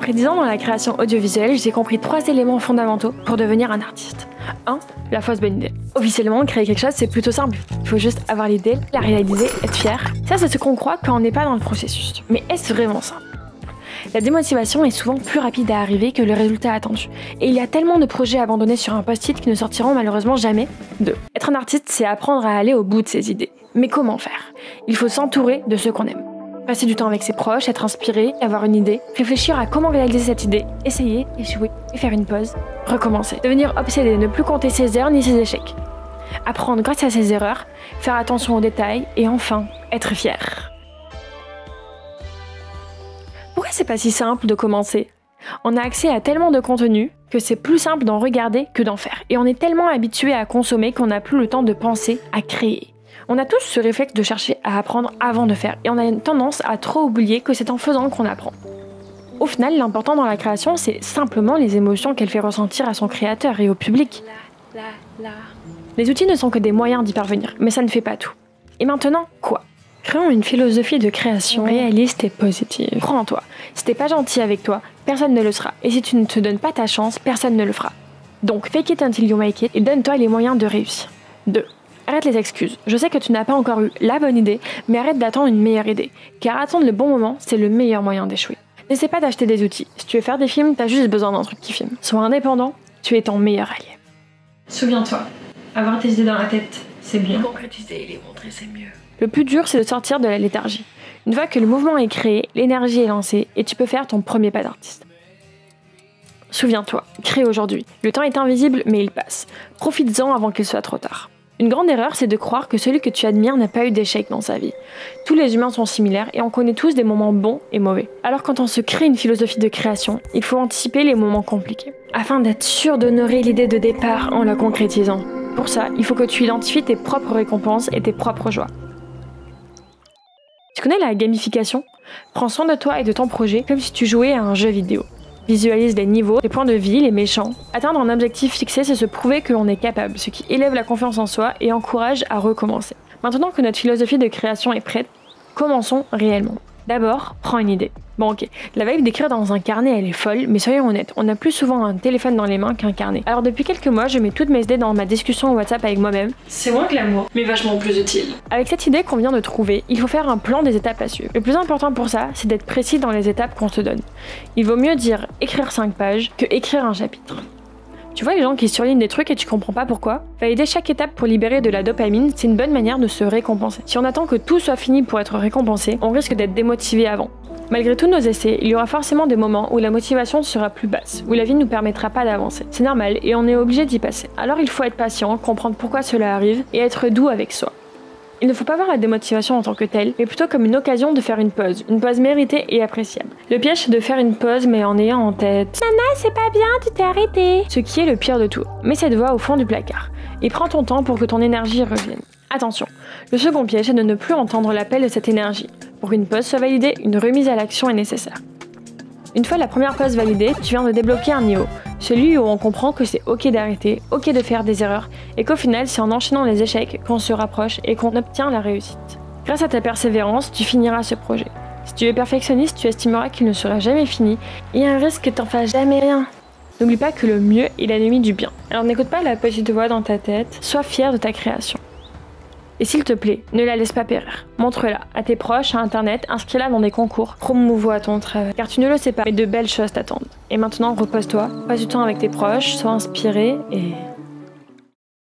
Après 10 ans dans la création audiovisuelle, j'ai compris 3 éléments fondamentaux pour devenir un artiste. 1. La fausse bonne idée. Officiellement, créer quelque chose, c'est plutôt simple. Il faut juste avoir l'idée, la réaliser, être fier. Ça, c'est ce qu'on croit quand on n'est pas dans le processus. Mais est-ce vraiment simple? La démotivation est souvent plus rapide à arriver que le résultat attendu. Et il y a tellement de projets abandonnés sur un post-it qui ne sortiront malheureusement jamais. 2. Être un artiste, c'est apprendre à aller au bout de ses idées. Mais comment faire? Il faut s'entourer de ceux qu'on aime. Passer du temps avec ses proches, être inspiré, avoir une idée, réfléchir à comment réaliser cette idée, essayer, échouer et faire une pause, recommencer. Devenir obsédé, ne plus compter ses heures ni ses échecs. Apprendre grâce à ses erreurs, faire attention aux détails et enfin, être fier. Pourquoi c'est pas si simple de commencer? On a accès à tellement de contenu que c'est plus simple d'en regarder que d'en faire. Et on est tellement habitué à consommer qu'on n'a plus le temps de penser à créer. On a tous ce réflexe de chercher à apprendre avant de faire, et on a une tendance à trop oublier que c'est en faisant qu'on apprend. Au final, l'important dans la création, c'est simplement les émotions qu'elle fait ressentir à son créateur et au public. Les outils ne sont que des moyens d'y parvenir, mais ça ne fait pas tout. Et maintenant, quoi? Créons une philosophie de création réaliste et positive. Crois en toi. Si t'es pas gentil avec toi, personne ne le sera. Et si tu ne te donnes pas ta chance, personne ne le fera. Donc, fake it until you make it et donne-toi les moyens de réussir. 2. Arrête les excuses. Je sais que tu n'as pas encore eu la bonne idée, mais arrête d'attendre une meilleure idée. Car attendre le bon moment, c'est le meilleur moyen d'échouer. N'essaie pas d'acheter des outils. Si tu veux faire des films, t'as juste besoin d'un truc qui filme. Sois indépendant, tu es ton meilleur allié. Souviens-toi, avoir tes idées dans la tête, c'est bien. Concrétiser et les montrer, c'est mieux. Le plus dur, c'est de sortir de la léthargie. Une fois que le mouvement est créé, l'énergie est lancée et tu peux faire ton premier pas d'artiste. Souviens-toi, crée aujourd'hui. Le temps est invisible, mais il passe. Profites-en avant qu'il soit trop tard. Une grande erreur, c'est de croire que celui que tu admires n'a pas eu d'échec dans sa vie. Tous les humains sont similaires et on connaît tous des moments bons et mauvais. Alors quand on se crée une philosophie de création, il faut anticiper les moments compliqués, afin d'être sûr d'honorer l'idée de départ en la concrétisant. Pour ça, il faut que tu identifies tes propres récompenses et tes propres joies. Tu connais la gamification? Prends soin de toi et de ton projet comme si tu jouais à un jeu vidéo. Visualise les niveaux, les points de vie, les méchants. Atteindre un objectif fixé, c'est se prouver que l'on est capable, ce qui élève la confiance en soi et encourage à recommencer. Maintenant que notre philosophie de création est prête, commençons réellement. D'abord, prends une idée. Bon ok, la vibe d'écrire dans un carnet elle est folle, mais soyons honnêtes, on a plus souvent un téléphone dans les mains qu'un carnet. Alors depuis quelques mois, je mets toutes mes idées dans ma discussion WhatsApp avec moi-même. C'est moins glamour, mais vachement plus utile. Avec cette idée qu'on vient de trouver, il faut faire un plan des étapes à suivre. Le plus important pour ça, c'est d'être précis dans les étapes qu'on se donne. Il vaut mieux dire écrire 5 pages que écrire un chapitre. Tu vois les gens qui surlignent des trucs et tu comprends pas pourquoi? Valider chaque étape pour libérer de la dopamine, c'est une bonne manière de se récompenser. Si on attend que tout soit fini pour être récompensé, on risque d'être démotivé avant. Malgré tous nos essais, il y aura forcément des moments où la motivation sera plus basse, où la vie ne nous permettra pas d'avancer. C'est normal et on est obligé d'y passer. Alors il faut être patient, comprendre pourquoi cela arrive et être doux avec soi. Il ne faut pas voir la démotivation en tant que telle, mais plutôt comme une occasion de faire une pause méritée et appréciable. Le piège c'est de faire une pause mais en ayant en tête « Nana, c'est pas bien, tu t'es arrêtée !» Ce qui est le pire de tout. Mets cette voix au fond du placard et prends ton temps pour que ton énergie revienne. Attention, le second piège est de ne plus entendre l'appel de cette énergie. Pour qu'une pause soit validée, une remise à l'action est nécessaire. Une fois la première pause validée, tu viens de débloquer un niveau, celui où on comprend que c'est ok d'arrêter, ok de faire des erreurs, et qu'au final c'est en enchaînant les échecs qu'on se rapproche et qu'on obtient la réussite. Grâce à ta persévérance, tu finiras ce projet. Si tu es perfectionniste, tu estimeras qu'il ne sera jamais fini, et il y a un risque que t'en fasses jamais rien. N'oublie pas que le mieux est l'ennemi du bien. Alors n'écoute pas la petite voix dans ta tête, sois fier de ta création. Et s'il te plaît, ne la laisse pas périr. Montre-la à tes proches, à internet, inscris-la dans des concours, promouvois ton travail. Car tu ne le sais pas, mais de belles choses t'attendent. Et maintenant, repose-toi, passe du temps avec tes proches, sois inspiré et